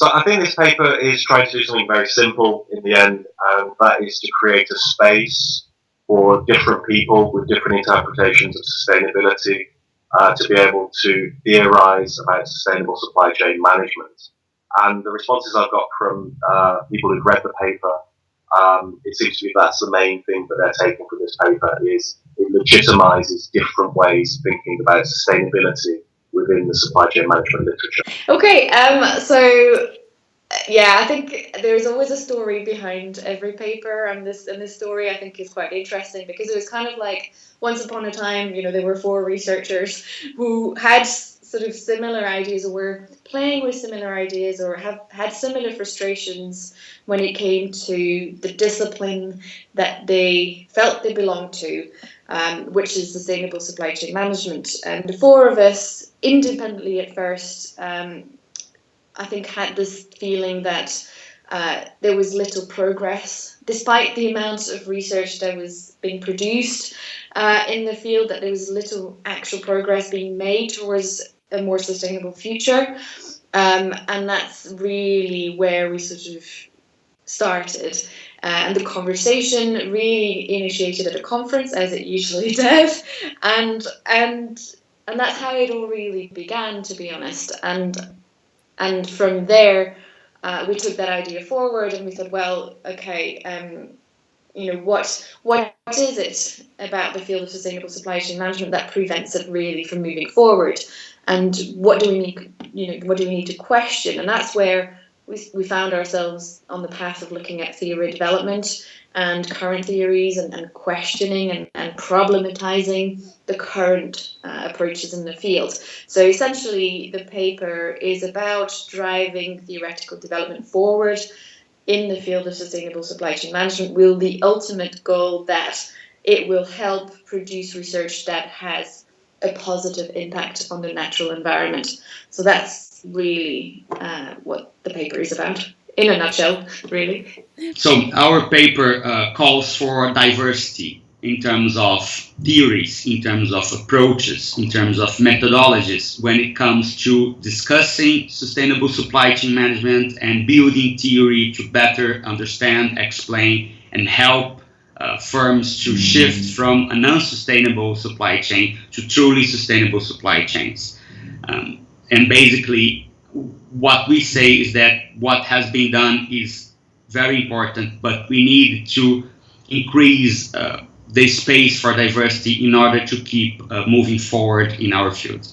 So I think this paper is trying to do something very simple in the end, and that is to create a space for different people with different interpretations of sustainability to be able to theorize about sustainable supply chain management. And the responses I've got from people who've read the paper, it seems to me that's the main thing that they're taking from this paper is it legitimizes different ways of thinking about sustainability within the supply chain management literature. Okay, so yeah, I think there's always a story behind every paper, and this story I think is quite interesting because it was kind of like once upon a time, there were 4 researchers who had sort of similar ideas or were playing with similar ideas or have had similar frustrations when it came to the discipline that they felt they belonged to, which is sustainable supply chain management. And the 4 of us, independently at first, I think had this feeling that there was little progress, despite the amount of research that was being produced in the field, that there was little actual progress being made towards a more sustainable future. And that's really where we sort of started. And the conversation really initiated at a conference, as it usually does. And that's how it all really began, to be honest. And from there, we took that idea forward and we thought, well, okay, what is it about the field of sustainable supply chain management that prevents it really from moving forward? And what do we need to question? And that's where we found ourselves on the path of looking at theory development and current theories and questioning and problematizing the current approaches in the field. So essentially, the paper is about driving theoretical development forward in the field of sustainable supply chain management, with the ultimate goal that it will help produce research that has a positive impact on the natural environment. So that's really what the paper is about, in a nutshell, really. So our paper calls for diversity in terms of theories, in terms of approaches, in terms of methodologies when it comes to discussing sustainable supply chain management and building theory to better understand, explain, and help firms to shift from a non-sustainable supply chain to truly sustainable supply chains. And basically, what we say is that what has been done is very important, but we need to increase the space for diversity in order to keep moving forward in our field.